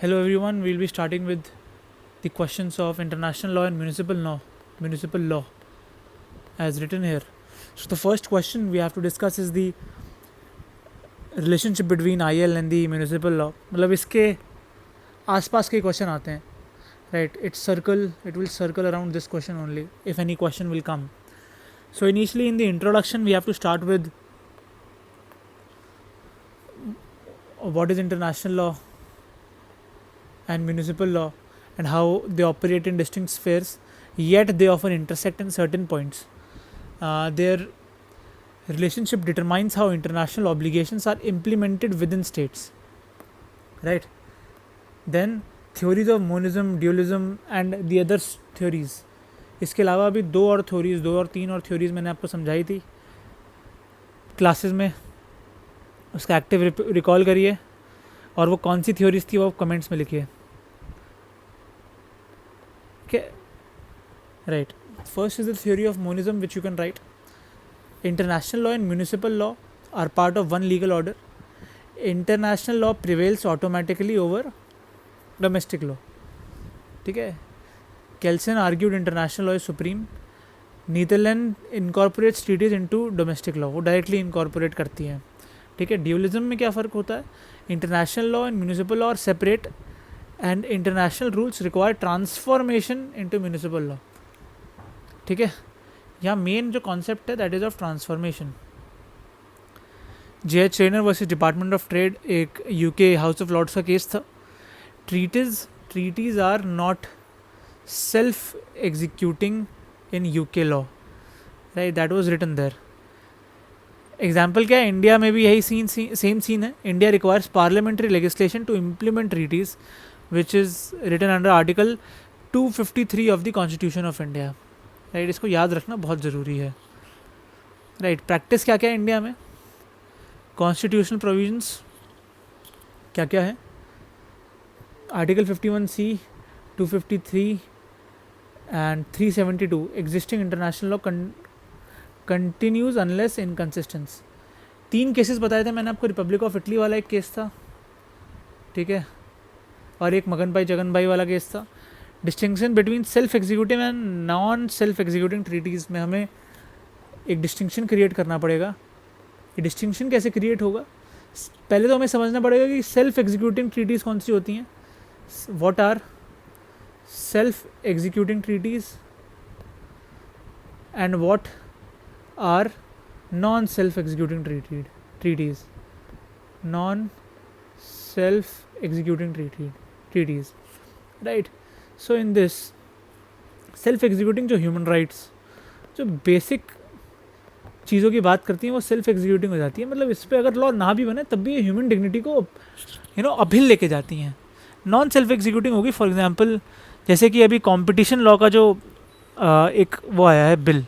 Hello everyone, we'll be starting with the questions of international law and municipal law as written here. So the first question we have to discuss is the relationship between IL and the municipal law. मतलब इसके आसपास के question आते हैं, right? It will circle around this question only if any question will come. So initially in the introduction we have to start with what is international law and municipal law and how they operate in distinct spheres, yet they often intersect in certain points. Their relationship determines how international obligations are implemented within states, right? Then theories of monism, dualism and the other theories. इसके अलावा भी दो और तीन और theories मैंने आपको समझाई थी क्लासेस में, उसका एक्टिव रिकॉल करिए और वो कौन सी थ्योरीज थी वो कमेंट्स में लिखिए. Right. First is the theory of monism, which you can write. International law and municipal law are part of one legal order. International law prevails automatically over domestic law. ठीक है. Kelsen argued international law is supreme. Netherland incorporates treaties into domestic law. वो directly incorporate करती हैं. ठीक है. Dualism में क्या फ़र्क होता है? International law and municipal law are separate and international rules require transformation into municipal law. ठीक है. यहाँ मेन जो कॉन्सेप्ट है that is of transformation. J.H. Rayner versus department of trade एक यूके हाउस ऑफ लॉर्ड्स का case था. Treaties are not self executing in UK law, right? That was written there. Example क्या है? India में भी यही same scene है. India requires parliamentary legislation to implement treaties which is written under article 253 of the constitution of India, right? इसको याद रखना बहुत ज़रूरी है, राइट? प्रैक्टिस क्या क्या है इंडिया में? कॉन्स्टिट्यूशनल प्रोविजंस क्या क्या है? Article 51C, 253 and 372. Existing international law continues unless inconsistence. 3 cases बताए थे मैंने आपको. रिपब्लिक ऑफ इटली वाला एक केस था, ठीक है, और एक मगन भाई जगन भाई वाला केस था. Distinction between self executive and non self executing treaties में हमें एक डिस्टिंक्शन क्रिएट करना पड़ेगा. ये डिस्टिंक्शन कैसे क्रिएट होगा? पहले तो हमें समझना पड़ेगा कि सेल्फ एग्जीक्यूटिंग ट्रीटीज़ कौन सी होती हैं. What are self executing treaties and what are non self executing treaties. Non self executing treaties, right? So in this self executing जो ह्यूमन राइट्स जो बेसिक चीज़ों की बात करती हैं वो सेल्फ एग्जीक्यूटिंग हो जाती है. मतलब इस पर अगर लॉ ना भी बने तब भी ये ह्यूमन डिग्निटी को अपहिल लेके जाती हैं. नॉन सेल्फ एग्जीक्यूटिंग होगी फॉर एग्जांपल जैसे कि अभी कंपटीशन लॉ का जो एक वो आया है बिल,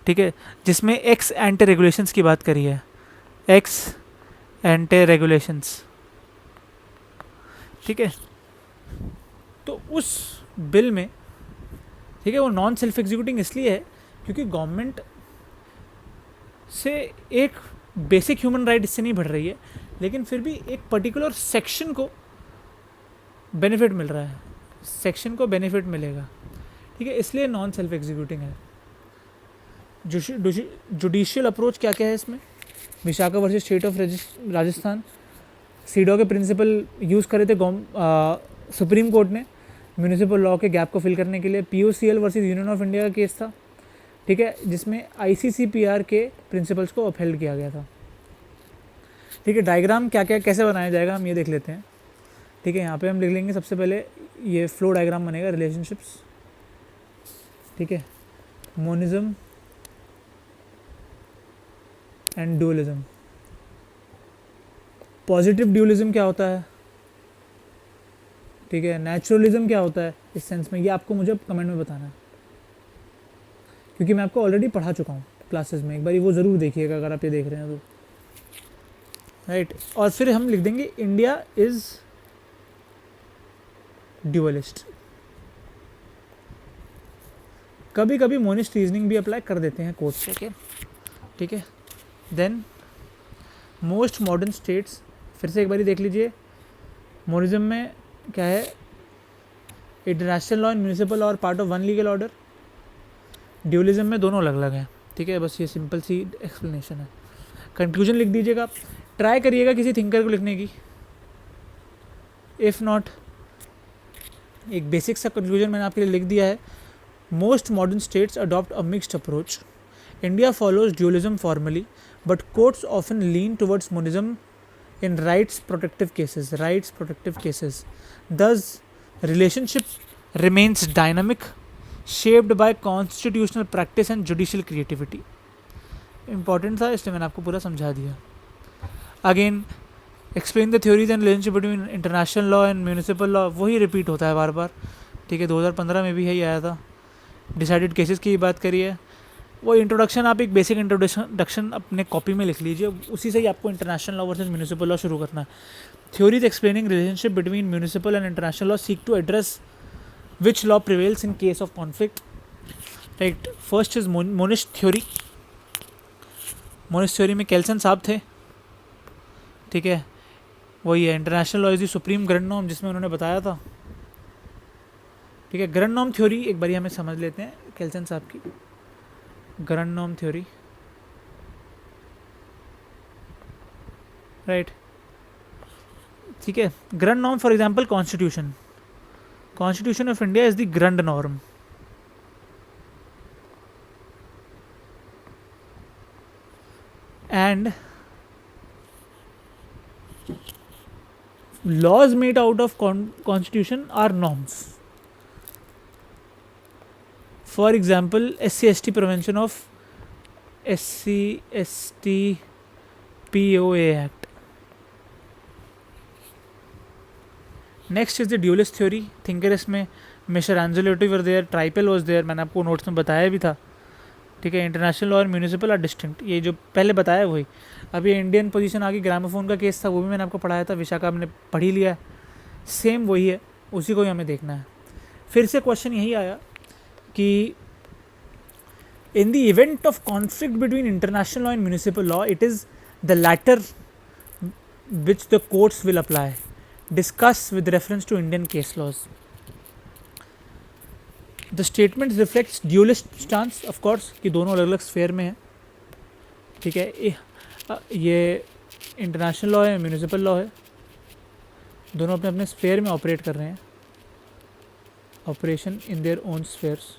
ठीक है, जिसमें एक्स एंटी रेगुलेशंस की बात करी है. एक्स एंटी रेगुलेशंस, ठीक है. तो उस बिल में, ठीक है, वो नॉन सेल्फ एग्जीक्यूटिंग इसलिए है क्योंकि गवर्नमेंट से एक बेसिक ह्यूमन राइट इससे नहीं बढ़ रही है, लेकिन फिर भी एक पर्टिकुलर सेक्शन को बेनिफिट मिल रहा है, सेक्शन को बेनिफिट मिलेगा, ठीक है, इसलिए नॉन सेल्फ एग्जीक्यूटिंग है. जुडिशियल अप्रोच क्या क्या है इसमें? Vishakha versus state of Rajasthan, CEDAW के प्रिंसिपल यूज़ करे थे सुप्रीम कोर्ट ने म्यूनिसिपल लॉ के गैप को फिल करने के लिए. POCL versus union of India का केस था, ठीक है, जिसमें ICCPR के प्रिंसिपल्स को अपहेल्ड किया गया था. ठीक है. डायग्राम क्या क्या कैसे बनाया जाएगा हम ये देख लेते हैं. ठीक है, यहाँ पे हम लिख लेंगे सबसे पहले ये फ्लो डायग्राम बनेगा. रिलेशनशिप्स, ठीक है, monism and dualism. Positive dualism क्या होता है, ठीक है, नेचुरलिज्म क्या होता है इस सेंस में, ये आपको मुझे कमेंट में बताना है क्योंकि मैं आपको ऑलरेडी पढ़ा चुका हूँ क्लासेस में. एक बार वो ज़रूर देखिएगा अगर आप ये देख रहे हैं तो, राइट. और फिर हम लिख देंगे इंडिया इज ड्यूअलिस्ट. कभी कभी मोनिस्ट रीजनिंग भी अप्लाई कर देते हैं कोर्स से, ठीक है. देन मोस्ट मॉडर्न स्टेट्स, फिर से एक बार देख लीजिए. मोनिज्म में क्या है, international law and municipal law are part of one legal order. Dualism में दोनों अलग अलग हैं, ठीक है, बस ये सिंपल सी एक्सप्लेनेशन है। कंक्लूजन लिख दीजिएगा, ट्राई करिएगा किसी थिंकर को लिखने की, इफ़ नॉट एक बेसिक सा कंक्लूजन मैंने आपके लिए लिख दिया है। Most modern states adopt a mixed approach. India follows dualism formally, but courts often lean towards monism in rights protective cases. Thus, relationship remains dynamic, shaped by constitutional practice and judicial creativity. Important था, इसलिए मैंने आपको पूरा समझा दिया। Again, explain the theories and relationship between international law and municipal law, वही repeat होता है बार बार, ठीक है। 2015 में भी यही आया था। डिसाइडेड केसेस की बात करिए, वो इंट्रोडक्शन आप एक बेसिक इंट्रोडक्शन अपने कॉपी में लिख लीजिए, उसी से ही आपको international law versus municipal law शुरू करना है। Theories explaining relationship between municipal and international law seek to address which law prevails in case of conflict, right. First is monist theory. Monist theory में केल्सन साहब थे, ठीक है, वही है। International law is the supreme grand norm, जिसमें उन्होंने बताया था, ठीक है। ग्रैंड नॉर्म थ्योरी एक बार हमें समझ लेते हैं, केल्सन साहब की ग्रैंड नॉर्म थ्योरी, राइट, ठीक है। Grand norm for example constitution of India is the grand norm. And laws made out of constitution are norms. For example, SC/ST prevention of SC/ST POA Act. Next is the dualist theory. Thinker इसमें mister Anzilotti were there, Triepel was there, मैंने आपको notes में बताया भी था, ठीक है। International law और म्यूनिसिपल आर डिस्टिंक्ट, ये जो पहले बताया वही। अभी इंडियन पोजीशन आगे, ग्रामोफोन का केस था, वो भी मैंने आपको पढ़ाया था, विशाखा हमने पढ़ ही लिया है, सेम वही है, उसी को ही हमें देखना है। फिर से क्वेश्चन यही आया कि in the event of conflict between international law and municipal law, it is the latter which the courts will apply, discuss with reference to Indian case laws. The statement reflects dualist stance, of course, कि दोनों अलग अलग sphere में है, ठीक है। ये international law है, म्यूनिसिपल लॉ है, दोनों अपने अपने स्फेयर में ऑपरेट कर रहे हैं, operation in their own spheres,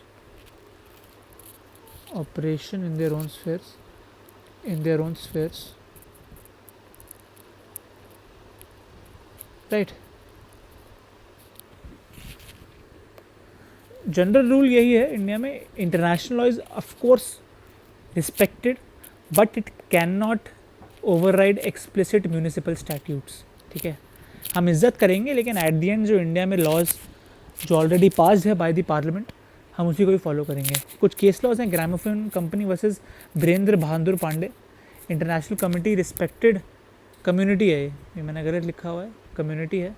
operation in their own spheres, in their own spheres, right. General rule यही है इंडिया में, international law is of course respected, but it can not override explicit municipal statutes, ठीक है। हम इज्जत करेंगे, लेकिन at the end जो इंडिया में लॉज जो ऑलरेडी पास्ड है बाय द पार्लियामेंट, हम उसी को भी फॉलो करेंगे। कुछ केस लॉज हैं, gramophone company versus Birendra Bahadur Pandey, international committee respected community है, ये मैंने गलत लिखा हुआ है, कम्युनिटी है,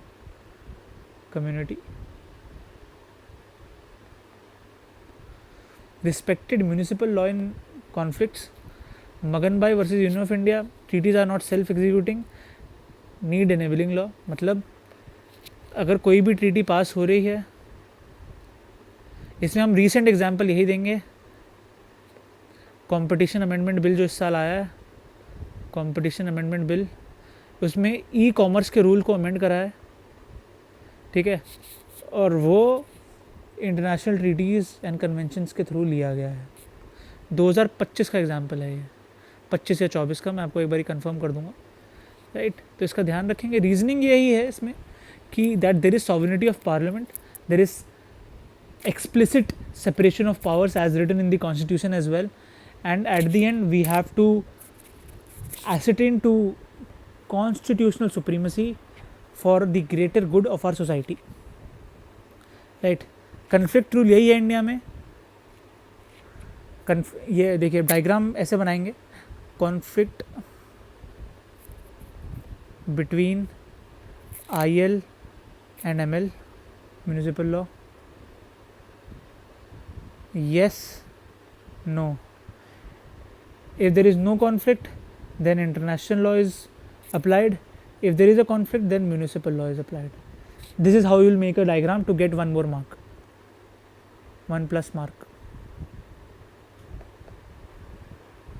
community respected municipal law in conflicts. Magan bhai versus union of India, treaties are not self executing, need enabling law, मतलब अगर कोई भी ट्रीटी पास हो रही है, इसमें हम रीसेंट एग्जांपल यही देंगे, कंपटीशन अमेंडमेंट बिल जो इस साल आया है, कंपटीशन अमेंडमेंट बिल, उसमें ई कॉमर्स के रूल को अमेंड करा है, ठीक है, और वो इंटरनेशनल ट्रीटीज़ एंड कन्वेंशंस के थ्रू लिया गया है। 2025 का एग्जांपल है ये, 25 या 24 का, मैं आपको एक बार कंफर्म कर दूंगा, राइट। तो इसका ध्यान रखेंगे। रीजनिंग यही है इसमें कि that there is sovereignty of parliament, there is explicit separation of powers as written in the constitution as well, and at the end we have to ascertain to constitutional supremacy for the greater good of our society, right। conflict rule यही है India में। ये देखिए diagram ऐसे बनाएंगे, conflict between IL and ML, municipal law, yes, no. If there is no conflict, then international law is applied. If there is a conflict, then municipal law is applied. This is how you will make a diagram to get one more mark, 1+ mark.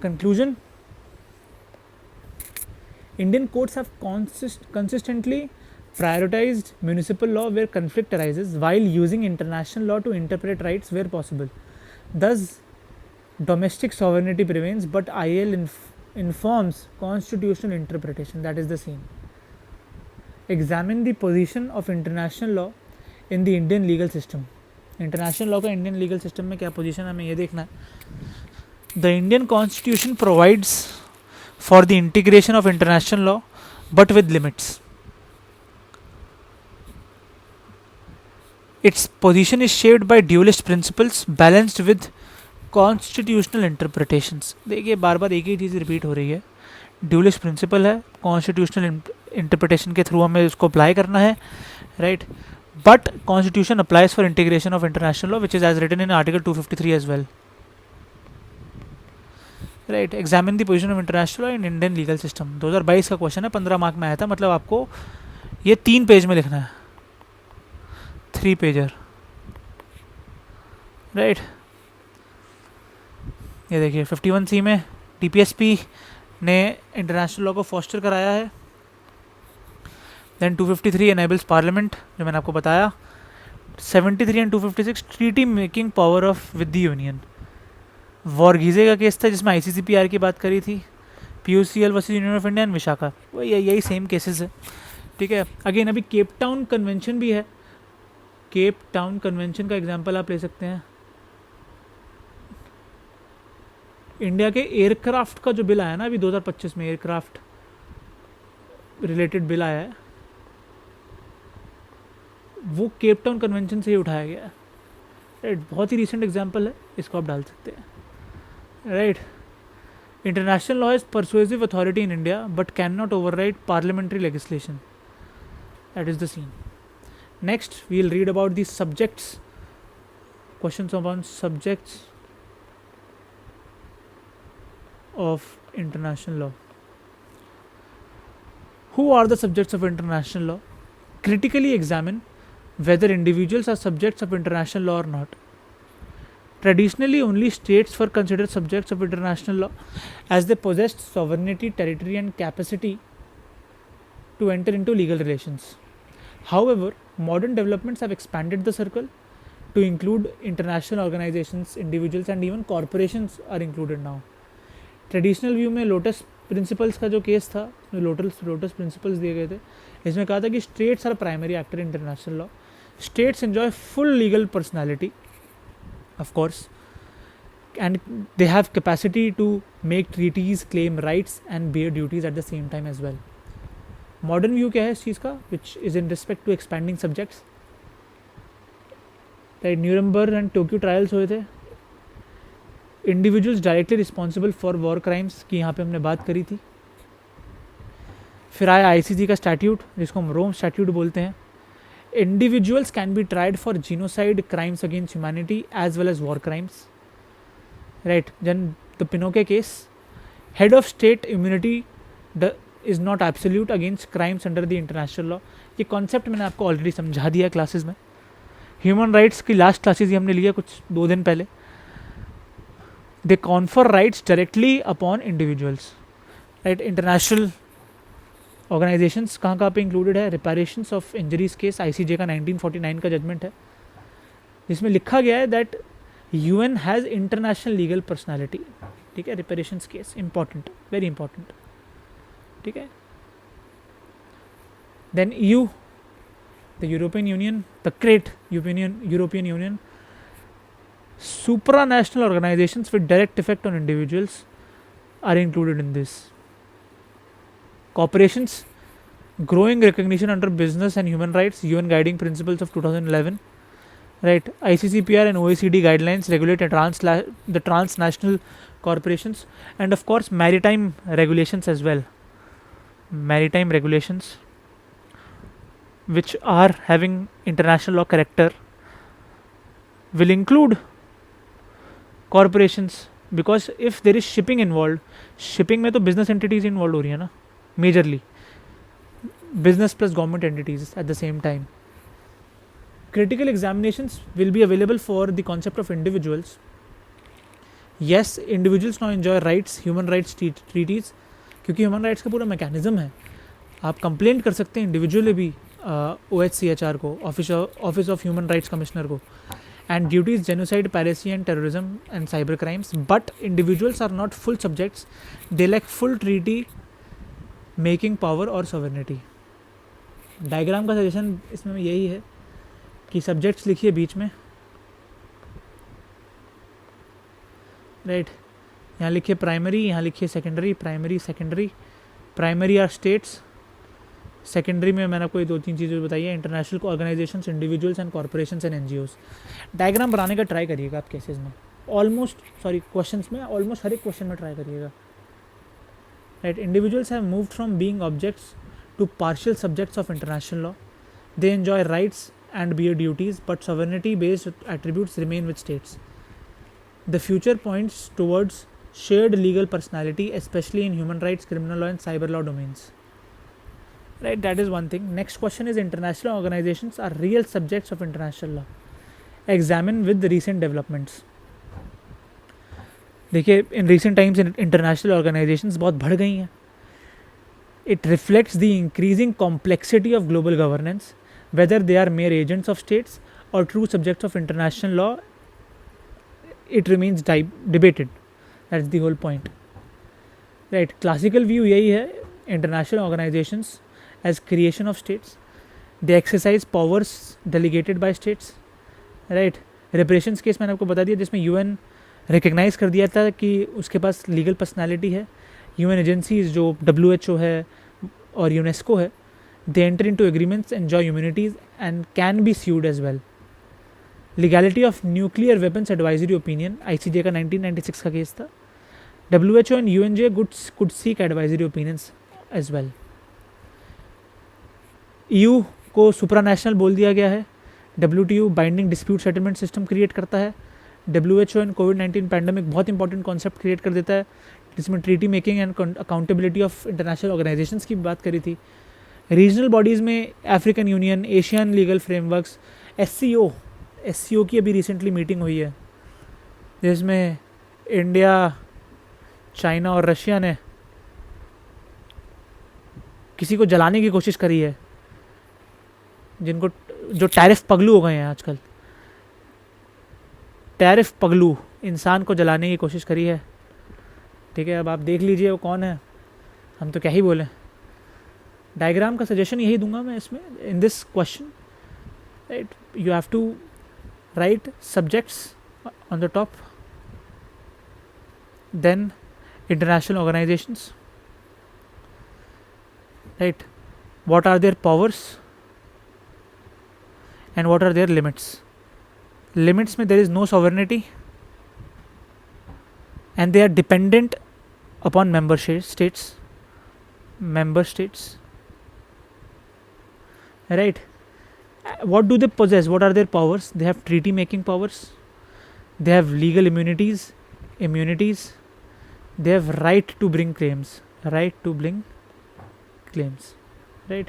Conclusion: Indian courts have consistently prioritized municipal law where conflict arises while using international law to interpret rights where possible. Thus, domestic sovereignty prevails, but IL informs constitutional interpretation. That is the same. Examine the position of international law in the Indian legal system. International law का Indian legal system में क्या position है, हमें ये देखना है. The Indian constitution provides for the integration of international law but with limits. Its position is shaped by dualist principles balanced with constitutional interpretations. देखिए बार बार एक ही चीज़ रिपीट हो रही है. ड्यूलिस्ट प्रिंसिपल है, कॉन्स्टिट्यूशनल इंटरप्रिटेशन के थ्रू हमें उसको अप्लाई करना है, right. But constitution applies for integration of international law which is as written in article 253 as well, right. Examine the position of international law in Indian legal system. 2022 का question है, 15 mark में आया था. मतलब आपको ये 3 पेज में लिखना है, 3 पेजर, राइट. ये देखिए 51C में DPSP ने इंटरनेशनल लॉ को फॉस्टर कराया है. देन 253 एनेबल्स पार्लियामेंट, जो मैंने आपको बताया. 73 and 256 treaty making power of with the union. Varghese का केस था जिसमें ICCPR की बात करी थी. PUCL versus union of India and Vishakha, वही यही सेम केसेस है, ठीक है. अगेन अभी केप टाउन कन्वेंशन भी है. केप टाउन कन्वेंशन का एग्जांपल आप ले सकते हैं. इंडिया के एयरक्राफ्ट का जो बिल आया ना अभी 2025 में, एयरक्राफ्ट रिलेटेड बिल आया है, वो केप टाउन कन्वेंशन से ही उठाया गया है, राइट. बहुत ही रिसेंट एग्जांपल है, इसको आप डाल सकते हैं, right. International law is persuasive authority in India but can not override parliamentary legislation. That is the scene. Next, we will read about the subjects, questions about subjects of international law. Who are the subjects of international law? Critically examine whether individuals are subjects of international law or not. Traditionally, only states were considered subjects of international law as they possessed sovereignty, territory, and capacity to enter into legal relations. However, modern developments have expanded the circle to include international organizations, individuals, and even corporations are included now. Traditional view में lotus principles का जो case था, lotus principles दिए गए थे, इसमें कहा था कि states are primary actor in international law. States enjoy full legal personality, of course, and they have capacity to make treaties, claim rights, and bear duties at the same time as well. Modern view क्या है इस चीज़ का, which is in respect to expanding subjects, right. Nuremberg and Tokyo trials हुए थे. Individuals directly responsible for war crimes की यहाँ पे हमने बात करी थी. फिर आया ICC का स्टैट्यूट, जिसको हम रोम स्टैट्यूट बोलते हैं. Individuals can be tried for genocide, crimes against humanity as well as war crimes, right. Then the Pinochet case, head of state immunity is not absolute against crimes under the international law. ये concept मैंने आपको already समझा दिया classes में. Human rights की last classes ही हमने लिया कुछ 2 दिन पहले. They confer rights directly upon individuals, right. International organisations कहाँ पे इंक्लूडेड है. Reparations of injuries case, ICJ का 1949 का जजमेंट है, जिसमें लिखा गया है that UN has international legal personality, ठीक है. Reparations case important, very important, ठीक है. Then EU, the European Union, the great European Union. Supranational organizations with direct effect on individuals are included in this. Corporations, growing recognition under business and human rights, UN Guiding Principles of 2011, right. ICCPR and OECD guidelines regulate the transnational corporations, and of course maritime regulations as well. Maritime regulations which are having international law character will include corporations, because if there is shipping involved, shipping में तो business entities involved हो रही है ना, majorly. business plus government entities at the same time. Critical examinations will be available for the concept of individuals. Yes, individuals now enjoy rights, human rights treaties, क्योंकि human rights का पूरा mechanism है. आप complaint कर सकते हैं individually भी OHCHR को, office of human rights commissioner को. And duties genocide, piracy and terrorism and cyber crimes, but individuals are not full subjects. They lack full treaty making power or sovereignty. Diagram का suggestion इसमें यही है कि subjects लिखिए बीच में, right. यहाँ लिखिए प्राइमरी, यहाँ लिखिए secondary. Primary secondary, primary are states, secondary में मैंने आपको ये 2-3 चीज़ें बताई है, international organisations, individuals and corporations and NGOs. Diagram बनाने का ट्राई करिएगा आप केसेस में, क्वेश्चंस में ऑलमोस्ट हर एक क्वेश्चन में ट्राई करिएगा, right. Individuals have moved from being objects to partial subjects of international law. They enjoy rights and bear duties, but sovereignty based attributes remain with states. The future points towards shared legal personality, especially in human rights, criminal law and cyber law domains. Right, that is one thing. Next question is, international organizations are real subjects of international law. Examine with the recent developments. देखिए, in recent times international organizations बहुत बढ़ गई हैं. It reflects the increasing complexity of global governance. Whether they are mere agents of states or true subjects of international law, it remains debated. That's the whole point. Right. Classical view यही है, international organizations as creation of states. They exercise powers delegated by states. Right. Reparations case मैंने आपको बता दिया, जिसमें UN recognise कर दिया था कि उसके पास लीगल पर्सनैलिटी है. UN एजेंसीज जो WHO है और यूनेस्को है, they enter into agreements, enjoy immunities and can be sued as well. Legality of nuclear weapons advisory opinion, ICJ का 1996 का केस था. WHO and UNJ could seek advisory opinions as well. EU को supranational बोल दिया गया है. WTO binding dispute settlement system create करता है. WHO एंड कोविड-19 पैंडमिक बहुत इंपॉर्टेंट कॉन्सेप्ट क्रिएट कर देता है, जिसमें treaty making and accountability of international organisations की बात करी थी. रीजनल बॉडीज़ में African union, Asian legal frameworks, SCO की अभी रिसेंटली मीटिंग हुई है, जिसमें इंडिया, चाइना और रशिया ने किसी को जलाने की कोशिश करी है, जिनको जो टैरिफ पगलू हो गए हैं आजकल. टैरिफ पगलू इंसान को जलाने की कोशिश करी है. ठीक है, अब आप देख लीजिए वो कौन है, हम तो क्या ही बोलें. डायग्राम का सजेशन यही दूंगा मैं इसमें, in this question, right. You have to write subjects on the top, then international organizations, right. What are their powers and what are their limits? Limits में there is no sovereignty and they are dependent upon member states, right. What do they possess? What are their powers? They have treaty making powers, they have legal immunities, they have right to bring claims, right.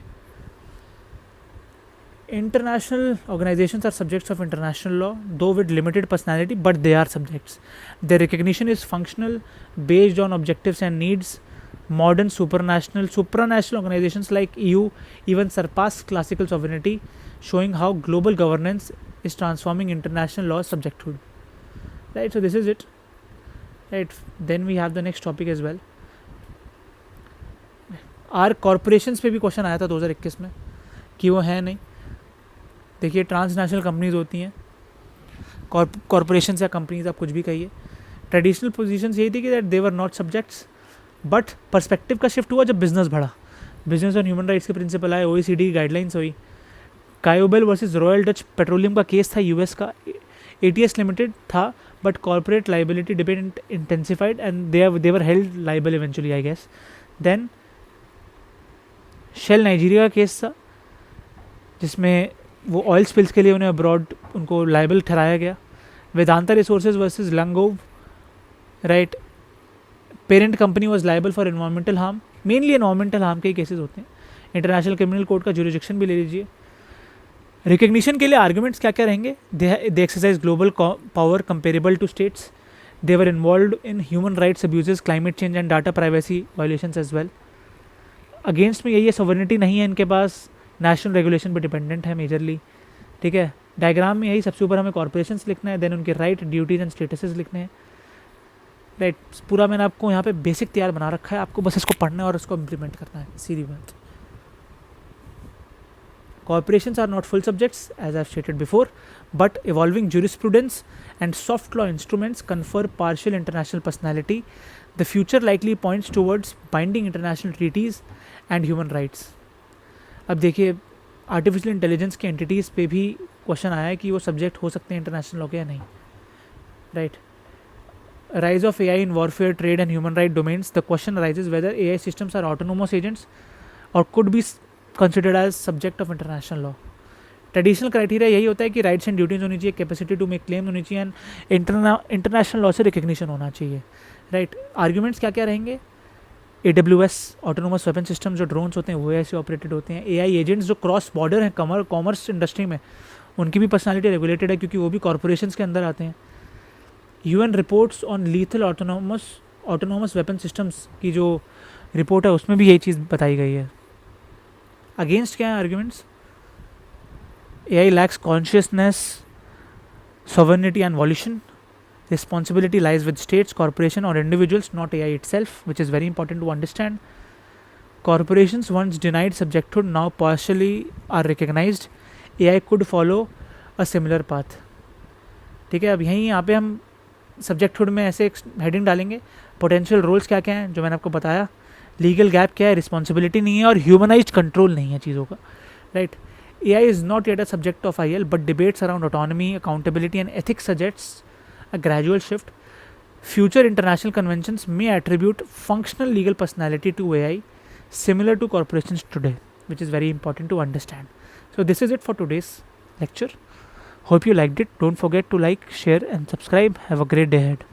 International organizations are subjects of international law, though with limited personality, but they are subjects. Their recognition is functional, based on objectives and needs. Modern supranational organizations like EU even surpass classical sovereignty, showing how global governance is transforming international law subjecthood, right. So this is it, right. Then we have the next topic as well. Are corporations पे भी question आया था 2021 में कि वो है नहीं. देखिए, ट्रांसनेशनल कंपनीज होती हैं, कॉरपोरेशंस या कंपनीज, आप कुछ भी कहिए. ट्रेडिशनल पोजीशंस यही थी कि that they were not subjects, but perspective का शिफ्ट हुआ जब बिजनेस बढ़ा, बिजनेस और ह्यूमन राइट्स के प्रिंसिपल आए, OECD की गाइडलाइंस हुई. Kiobel versus Royal Dutch Petroleum का केस था, US का. ATS लिमिटेड था, but corporate liability debate intensified and they were held liable eventually, I guess. Then Shell Nigeria का केस था, जिसमें वो ऑयल स्पिल्स के लिए उन्हें अब्रॉड उनको लाइबल ठहराया गया. Vedanta resources versus Lungowe, right. Parent company was liable for environmental harm, mainly environmental harm के ही केसेस होते हैं. इंटरनेशनल क्रिमिनल कोर्ट का जुरिडिक्शन भी ले लीजिए। रिकग्निशन के लिए आर्गुमेंट्स क्या क्या रहेंगे? They exercise global power comparable to states, they were involve in human rights abuses, climate change and data privacy violations as well. Against में यही है, सॉवरेनिटी नहीं है इनके पास, नेशनल रेगुलेशन पर डिपेंडेंट है मेजरली, ठीक है। डायग्राम में यही सबसे ऊपर हमें कॉर्पोरेशंस लिखना है, देन उनके राइट, ड्यूटीज एंड स्टेटसेस लिखने हैं, राइट। पूरा मैंने आपको यहाँ पे बेसिक तैयार बना रखा है, आपको बस इसको पढ़ना है और इसको इम्प्लीमेंट करना है, सीधी बात। Corporations are not full subjects, as I've stated before, but evolving jurisprudence and soft law instruments confer partial international personality. The future likely points towards binding international treaties and human rights. अब देखिए, artificial intelligence के entities पे भी question आया है कि वो subject हो सकते हैं इंटरनेशनल लॉ के या नहीं, right. Rise of AI in warfare, trade and human right domains. The question arises whether AI systems are autonomous agents or could be considered as subject of international law. Traditional criteria यही होता है कि rights and duties होनी चाहिए, capacity to make claim होनी चाहिए, and international law से recognition होना चाहिए, राइट। आर्ग्यूमेंट्स क्या क्या रहेंगे? AWS ऑटोनोमस वेपन सिस्टम, जो ड्रोन्स होते हैं वो ऐसे ऑपरेटेड होते हैं। AI एजेंट्स जो क्रॉस बॉर्डर हैं कॉमर्स इंडस्ट्री में, उनकी भी पर्सनालिटी रेगुलेटेड है क्योंकि वो भी कॉर्पोरेशंस के अंदर आते हैं। UN reports on lethal autonomous weapon systems की जो रिपोर्ट है उसमें भी यही चीज़ बताई गई है। अगेंस्ट क्या है arguments? AI lacks consciousness, sovereignty and volition. Responsibility lies with states, corporation or individuals, not AI itself, which is very important to understand. Corporations once denied subjecthood now partially are recognized. AI could follow a similar path. ठीक है, अब यहीं यहाँ पे हम सब्जेक्टहुड में ऐसे एक हेडिंग डालेंगे, पोटेंशियल रोल्स क्या क्या हैं जो मैंने आपको बताया, लीगल गैप क्या है, रिस्पॉन्सिबिलिटी नहीं है और ह्यूमनाइज्ड कंट्रोल नहीं है चीज़ों का, right. AI is not yet a subject of IL, but debates around autonomy, accountability and ethics suggests a gradual shift. Future international conventions may attribute functional legal personality to AI similar to corporations today, which is very important to understand. So this is it for today's lecture. Hope you liked it. Don't forget to like, share and subscribe. Have a great day ahead.